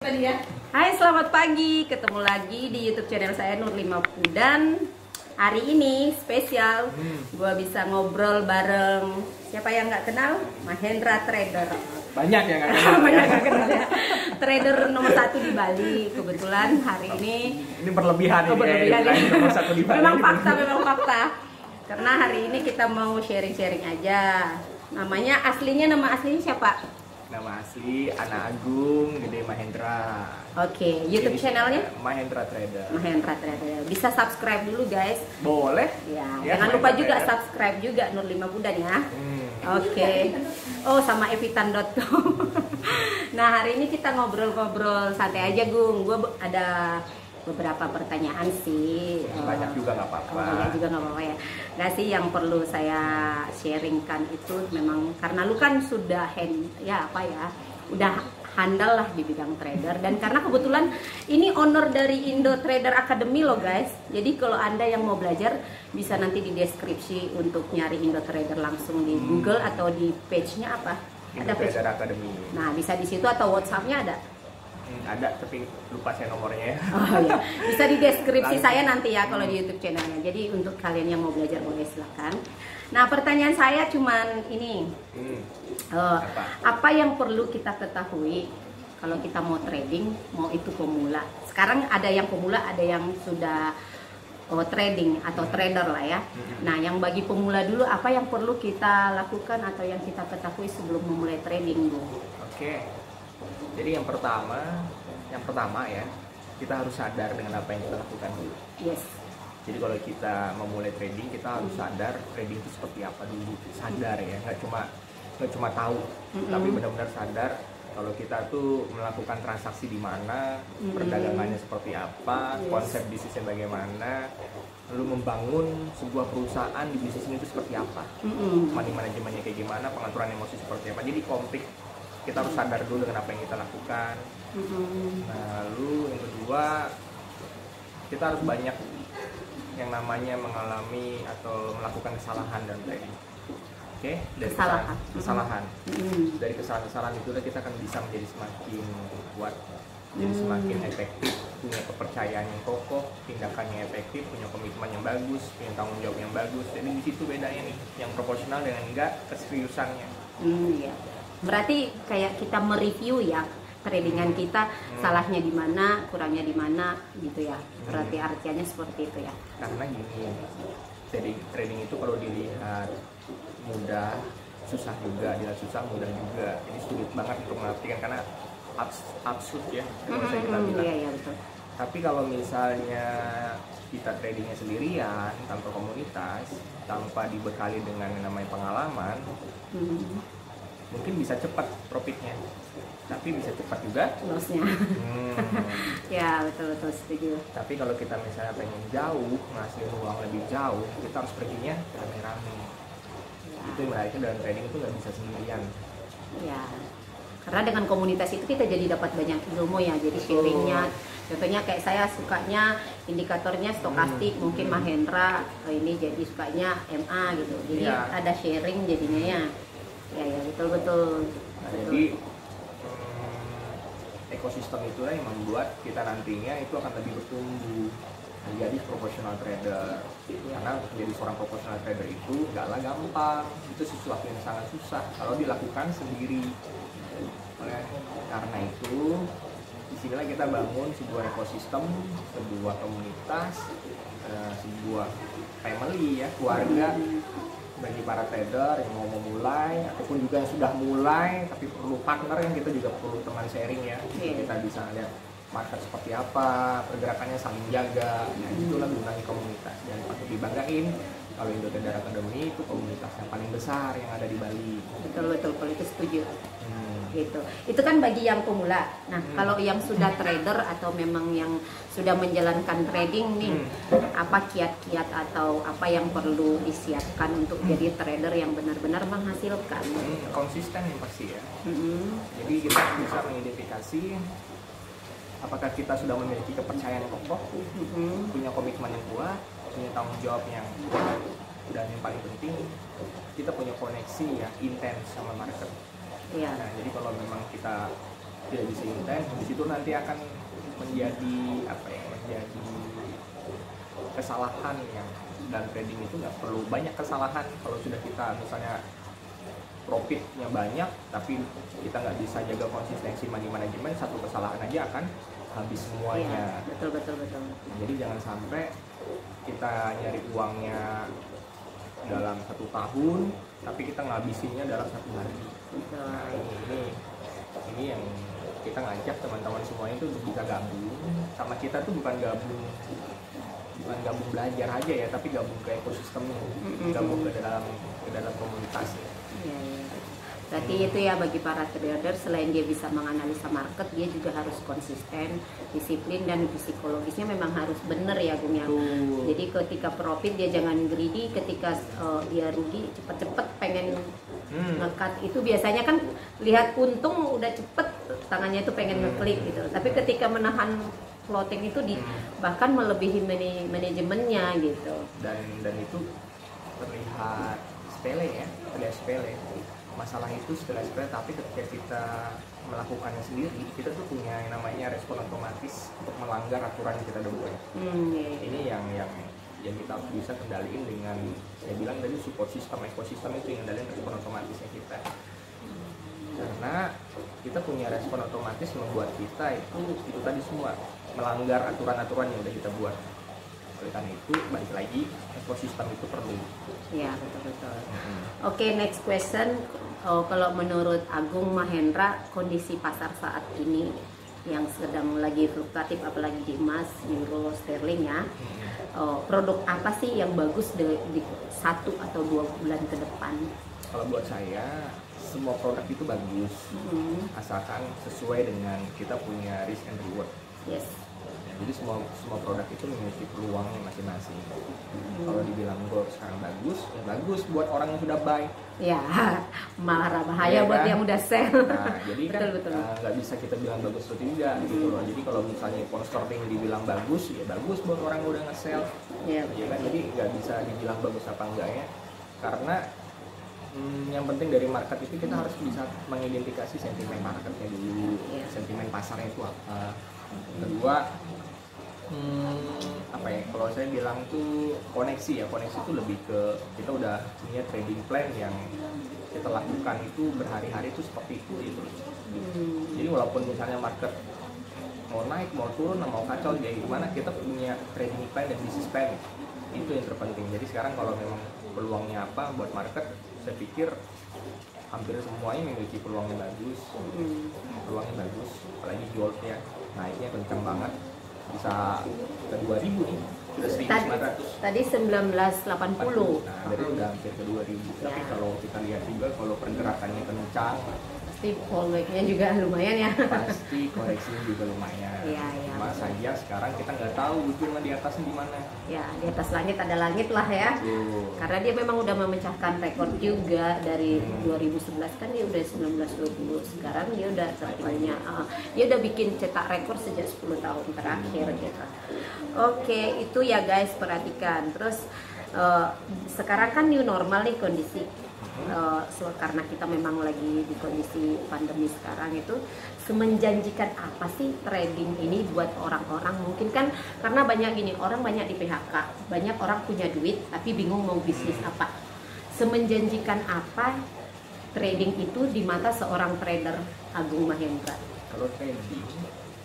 tadi ya. Hai, selamat pagi. Ketemu lagi di YouTube channel saya Nur 50 dan hari ini spesial. Gua bisa ngobrol bareng siapa yang nggak kenal? Mahendra Trader. Banyak yang nggak kenal. Banyak yang nggak kenal ya. Trader nomor 1 di Bali. Kebetulan hari ini. Ini berlebihan ini. Berlebihan ya, nomor 1 di Bali. Memang fakta. Karena hari ini kita mau sharing-sharing aja. Namanya aslinya, nama aslinya siapa? Nama asli Ana Agung Gede Mahendra. Oke, YouTube channelnya? Mahendra Trader. Mahendra Trader. Bisa subscribe dulu guys. Boleh. Ya, Ya, jangan lupa Mahendra juga Trader. subscribe juga Nur 50 dan ya. Oke. Oh, sama evitan.com. Nah, hari ini kita ngobrol-ngobrol santai aja, Gung. Gue ada beberapa pertanyaan sih. Banyak juga nggak apa-apa. Banyak juga nggak apa-apa ya. Nggak sih, yang perlu saya sharingkan itu memang karena lu kan sudah udah handal lah di bidang trader, dan karena kebetulan ini owner dari Indo Trader Academy loh guys. Jadi kalau Anda yang mau belajar bisa nanti di deskripsi untuk nyari Indo Trader langsung di Google atau di page-nya apa? Indo Ada page. Trader Academy. Nah, bisa di situ atau WhatsApp-nya ada. Ada, tapi lupa saya nomornya ya. Oh iya, bisa di deskripsi saya nanti ya kalau di YouTube channelnya. Jadi untuk kalian yang mau belajar boleh silakan. Nah, pertanyaan saya cuman ini, apa yang perlu kita ketahui kalau kita mau trading, mau itu pemula. Sekarang ada yang pemula, ada yang sudah trading atau trader lah ya. Nah, yang bagi pemula dulu, apa yang perlu kita lakukan atau yang kita ketahui sebelum memulai trading, Bu? Oke. Jadi yang pertama ya, kita harus sadar dengan apa yang kita lakukan dulu. Yes. Jadi kalau kita memulai trading, kita harus sadar trading itu seperti apa dulu. Sadar ya, nggak cuma tahu, tapi benar-benar sadar kalau kita tuh melakukan transaksi di mana, perdagangannya seperti apa, konsep bisnisnya bagaimana, lalu membangun sebuah perusahaan di bisnis ini itu seperti apa, money manajemennya kayak gimana, pengaturan emosi seperti apa. Jadi komplit. Kita harus sadar dulu dengan apa yang kita lakukan. Nah, lalu yang kedua, kita harus banyak yang namanya mengalami atau melakukan kesalahan dan trading. Oke, dari kesalahan. Dari kesalahan-kesalahan itu kita akan bisa menjadi semakin kuat, jadi semakin efektif, punya kepercayaan yang kokoh, tindakannya efektif, punya komitmen yang bagus, punya tanggung jawab yang bagus. Jadi di situ bedanya nih, yang proporsional dengan enggak keseriusannya. Iya. Berarti kayak kita mereview ya tradingan kita, salahnya di mana, kurangnya di mana gitu ya. Berarti artinya seperti itu ya. Karena gini, trading itu kalau dilihat mudah, susah juga, dilihat susah, mudah juga. Jadi sulit banget untuk mengartikan karena absurd ya, kalau saya kita bilang. Iya, betul. Tapi kalau misalnya kita tradingnya sendirian, tanpa komunitas, tanpa dibekali dengan yang namanya pengalaman, mungkin bisa cepat profitnya, tapi bisa cepat juga lossnya. Ya, betul setuju. Tapi kalau kita misalnya pengen jauh, ngasih uang lebih jauh, kita harus perginya rame-rame. Itu yang menariknya dalam trading itu nggak bisa sendirian. Ya, karena dengan komunitas itu kita jadi dapat banyak ilmu ya. Jadi sharingnya, contohnya kayak saya sukanya indikatornya stokastik, mungkin Mahendra ini jadi sukanya MA gitu. Jadi ada sharing jadinya ya. Ya, betul. Nah, jadi ekosistem itulah yang membuat kita nantinya itu akan lebih bertumbuh menjadi profesional trader. Karena menjadi seorang profesional trader itu nggaklah gampang, itu sesuatu yang sangat susah kalau dilakukan sendiri. Karena itu disinilah kita bangun sebuah ekosistem, sebuah komunitas, sebuah family ya, keluarga bagi para trader yang mau memulai ataupun juga yang sudah mulai tapi perlu partner, yang kita juga perlu teman sharing ya. Kita bisa lihat market seperti apa, pergerakannya saling jaga. Nah, itulah gunanya komunitas, dan patut dibanggain kalau Indo Trader Academy itu komunitas yang paling besar yang ada di Bali. Betul, kalau itu setuju. Gitu. Itu kan bagi yang pemula. Nah, kalau yang sudah trader atau memang yang sudah menjalankan trading nih, apa kiat-kiat atau apa yang perlu disiapkan untuk jadi trader yang benar-benar menghasilkan? Konsisten yang pasti ya. Jadi kita bisa mengidentifikasi apakah kita sudah memiliki kepercayaan yang kokoh, punya komitmen yang kuat, punya tanggung jawab yang kuat, dan yang paling penting kita punya koneksi ya intens sama market. Iya. Nah, jadi kalau memang kita tidak bisa intens, di situ nanti akan menjadi apa ya, menjadi kesalahan yang, dan trading itu nggak perlu banyak kesalahan. Kalau sudah kita misalnya profitnya banyak tapi kita nggak bisa jaga konsistensi money management, satu kesalahan aja akan habis semuanya. Iya, betul. Jadi jangan sampai kita nyari uangnya dalam 1 tahun tapi kita ngabisinnya dalam 1 hari. Nah, ini yang kita ngajak teman-teman semuanya itu untuk bisa gabung sama kita. Tuh bukan gabung belajar aja ya, tapi gabung ke ekosistemnya, gabung ke dalam komunitasnya. Iya. Berarti itu ya, bagi para trader, selain dia bisa menganalisa market, dia juga harus konsisten, disiplin, dan psikologisnya memang harus benar ya Gung ya. Jadi ketika profit dia jangan greedy, ketika dia rugi cepet-cepet pengen ngekat, itu biasanya kan lihat untung udah cepet tangannya itu pengen ngeklik gitu. Tapi ketika menahan floating itu bahkan melebihi manajemennya gitu. Dan itu terlihat sepele. Masalah itu sepele, tapi ketika kita melakukannya sendiri, kita tuh punya yang namanya respon otomatis untuk melanggar aturan yang kita udah buat. Ini yang kita harus bisa kendaliin dengan, saya bilang tadi, support system, ekosistem itu yang kendaliin respon otomatisnya kita. Karena kita punya respon otomatis membuat kita itu tadi semua melanggar aturan-aturan yang udah kita buat. Oleh karena itu, balik lagi, ekosistem itu perlu. Ya, betul. Oke, next question. Kalau menurut Agung Mahendra, kondisi pasar saat ini yang sedang lagi fluktuatif, apalagi di emas, euro, sterling ya, produk apa sih yang bagus di 1 atau 2 bulan ke depan? Kalau buat saya, semua produk itu bagus, asalkan sesuai dengan kita punya risk and reward. Yes. Jadi semua produk itu memiliki peluangnya masing-masing. Kalau dibilang gold sekarang bagus, ya bagus buat orang yang sudah buy. Ya, malah bahaya buat yang udah sell. Nah, jadi betul. Nggak bisa kita bilang bagus atau tidak gitu loh. Jadi kalau misalnya pound sterling dibilang bagus, ya bagus buat orang yang udah nge-sell. Iya kan? Jadi nggak bisa dibilang bagus apa enggaknya. Karena yang penting dari market itu kita harus bisa mengidentifikasi sentimen marketnya dulu, sentimen pasarnya itu apa. Kedua, apa ya, kalau saya bilang tuh koneksi itu lebih ke kita udah punya trading plan yang kita lakukan itu berhari-hari itu seperti itu gitu. Jadi walaupun misalnya market mau naik, mau turun, mau kacau, jadi gimana, kita punya trading plan dan business plan, itu yang terpenting. Jadi sekarang kalau memang peluangnya apa buat market, saya pikir hampir semuanya memiliki peluangnya bagus, apalagi gold ya, naiknya kencang banget, bisa ke 2000 nih, sudah 1900. Tadi 1980. Nah, dari udah hampir ke 2000. Tapi kalau kita lihat juga, kalau pergerakannya kencang, pasti fallback-nya juga lumayan ya. Pasti koreksinya juga lumayan. Cuma saja sekarang kita nggak tahu ujungnya di atasnya di mana. Ya, di atas langit ada langit lah ya. Karena dia memang udah memecahkan rekor juga dari 2011 kan, dia udah 1920. Sekarang dia udah tertingginya. Dia udah bikin cetak rekor sejak 10 tahun terakhir gitu. Oke, itu ya guys, perhatikan. Terus sekarang kan new normal nih kondisi. Karena kita memang lagi di kondisi pandemi sekarang, itu semenjanjikan apa sih trading ini buat orang-orang? Mungkin kan karena banyak orang banyak di PHK, banyak orang punya duit tapi bingung mau bisnis apa. Semenjanjikan apa trading itu di mata seorang trader Agung Mahendra? Kalau trading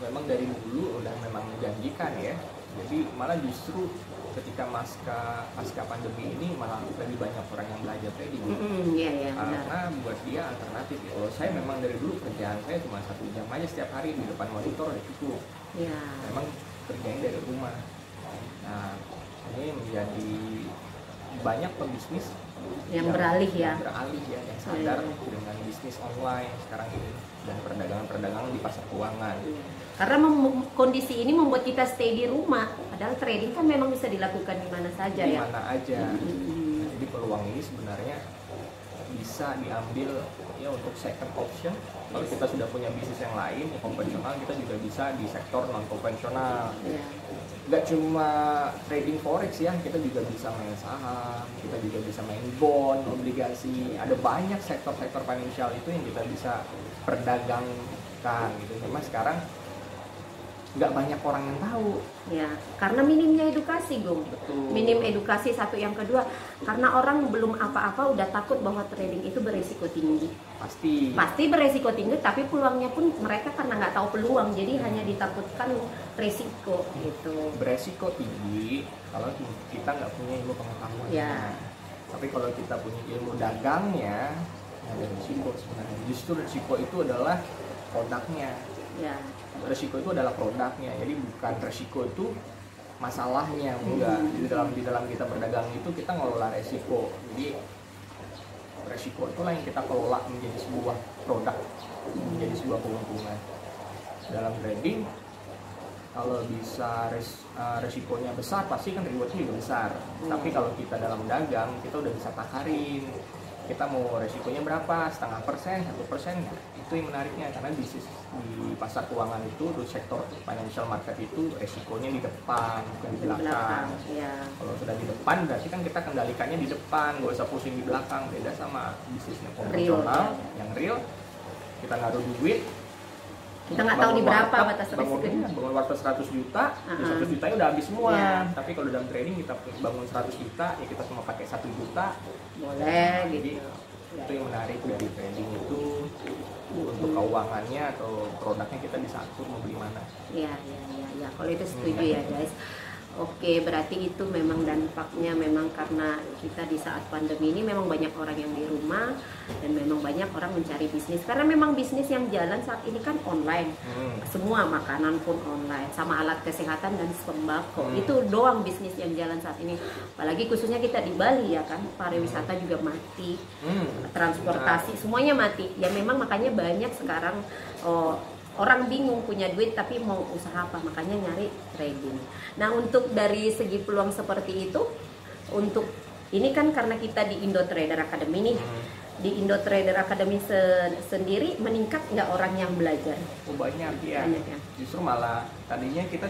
memang dari dulu udah memang menjanjikan ya. Jadi malah justru ketika pasca pandemi ini malah lebih banyak orang yang belajar trading. Karena buat dia alternatif. Kalau saya memang dari dulu kerjaan saya cuma 1 jam aja setiap hari di depan monitor udah cukup. Memang kerjanya dari rumah. Nah, ini menjadi banyak pebisnis yang beralih ya, yang sadar dengan bisnis online sekarang ini dan perdagangan di pasar keuangan. Karena kondisi ini membuat kita stay di rumah, padahal trading kan memang bisa dilakukan di mana saja ya. Di mana aja. Jadi peluang ini sebenarnya bisa diambil ya untuk second option. Kalau kita sudah punya bisnis yang lain yang konvensional, kita juga bisa di sektor non konvensional. Nggak cuma trading forex ya, kita juga bisa main saham, kita juga bisa main bond, obligasi. Ada banyak sektor-sektor financial itu yang kita bisa dilakukan gitu. Cuma sekarang nggak banyak orang yang tahu. Ya, karena minimnya edukasi, Gung. Betul. Minim edukasi satu, yang kedua, karena orang belum apa-apa udah takut bahwa trading itu beresiko tinggi. Pasti beresiko tinggi, tapi peluangnya pun mereka karena nggak tahu peluang, jadi hanya ditakutkan resiko gitu. Beresiko tinggi kalau kita nggak punya ilmu pengetahuan. Ya. Tapi kalau kita punya ilmu dagangnya, ada resiko sebenarnya. Justru resiko itu adalah produknya. Ya. Resiko itu adalah produknya, jadi bukan resiko itu masalahnya, enggak. Di dalam kita berdagang itu kita ngelola resiko. Jadi resiko itulah yang kita kelola menjadi sebuah produk, menjadi sebuah keuntungan. Dalam trading, kalau bisa resikonya besar, pasti kan rewardnya juga besar. Tapi kalau kita dalam dagang, kita udah bisa takarin. Kita mau resikonya berapa, 0,5%, 1%, itu yang menariknya. Karena bisnis di pasar keuangan itu, di sektor financial market itu resikonya di depan, bukan di belakang. Ya. Kalau sudah di depan, berarti kan kita kendalikannya di depan, nggak usah pusing di belakang. Beda sama bisnisnya konvensional, yang real, kita naruh duit, kita nggak tahu di berapa batas resikonya. Bangun warteg 100 juta, 100 juta udah habis semua. Tapi kalau dalam trading kita bangun 100 juta, ya kita cuma pakai 1 juta. Boleh gitu. Jadi itu yang menarik dari trading itu, untuk keuangannya atau produknya kita bisa atur mau beli mana. Ya. Kalau itu setuju ya guys. Oke, berarti itu memang dampaknya memang karena kita di saat pandemi ini memang banyak orang yang di rumah dan memang banyak orang mencari bisnis, karena memang bisnis yang jalan saat ini kan online. Semua makanan pun online, sama alat kesehatan dan sembako. Itu doang bisnis yang jalan saat ini. Apalagi khususnya kita di Bali ya kan, pariwisata juga mati, transportasi semuanya mati. Ya memang makanya banyak sekarang orang bingung punya duit tapi mau usaha apa, makanya nyari trading. Nah, untuk dari segi peluang seperti itu, untuk ini kan karena kita di Indo Trader Academy nih, di Indo Trader Academy sendiri meningkat nggak orang yang belajar? Oh banyak ya. Justru malah tadinya kita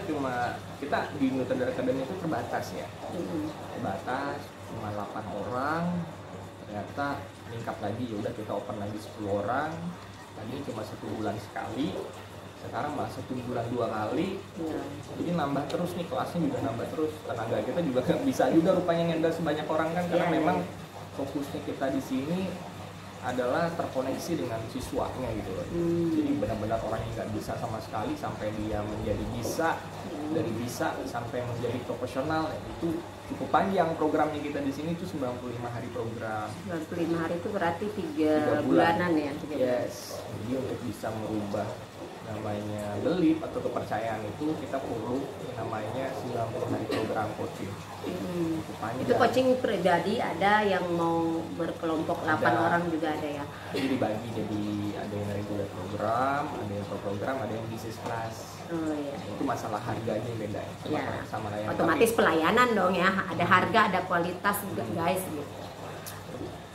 di Indo Trader Academy itu terbatas ya, terbatas cuma 8 orang, ternyata meningkat lagi, ya udah kita open lagi 10 orang. Tadi cuma 1 bulan sekali, sekarang malah 1 bulan 2 kali. Jadi nambah terus nih, kelasnya juga nambah terus. Tenaga kita juga nggak bisa juga rupanya ngendal sebanyak orang kan, karena memang fokusnya kita di sini adalah terkoneksi dengan siswanya gitu loh. Jadi benar-benar orang yang nggak bisa sama sekali sampai dia menjadi bisa, dari bisa sampai menjadi profesional, itu cukup panjang programnya kita di sini. Itu 95 hari program. 95 hari itu berarti 3 bulanan ya? Yes. Jadi untuk bisa merubah namanya belief atau kepercayaan itu, kita perlu namanya 90 hari program coaching. Itu coaching pribadi ada, yang mau berkelompok 8 orang juga ada ya? Jadi dibagi, jadi ada yang regular program, ada yang pro program, ada yang business class. Oh iya. Itu masalah harganya yang beda ya, sama yang otomatis pelayanan dong ya, ada harga, ada kualitas juga guys gitu.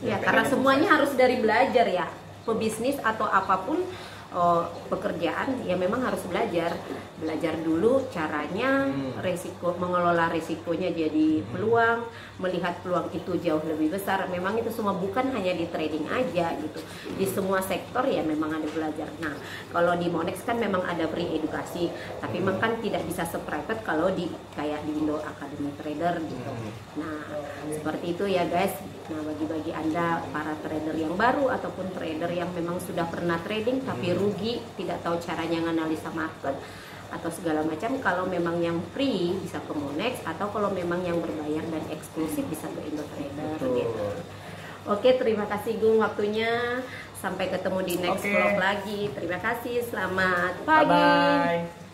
Ya karena semuanya harus dari belajar ya, pebisnis atau apapun pekerjaan ya memang harus belajar dulu caranya, resiko, mengelola resikonya jadi peluang, melihat peluang itu jauh lebih besar. Memang itu semua bukan hanya di trading aja gitu, di semua sektor ya memang ada belajar. Nah kalau di Monex kan memang ada free edukasi, tapi memang kan tidak bisa se-private kalau di kayak di Indo Academy Trader gitu. Nah seperti itu ya guys. Nah bagi Anda para trader yang baru ataupun trader yang memang sudah pernah trading tapi rugi, tidak tahu caranya menganalisa market atau segala macam, kalau memang yang free bisa ke Monex, atau kalau memang yang berbayar dan eksklusif bisa ke Indo Trader gitu. Oke, terima kasih Gung waktunya. Sampai ketemu di next vlog lagi. Terima kasih. Selamat pagi. Bye-bye.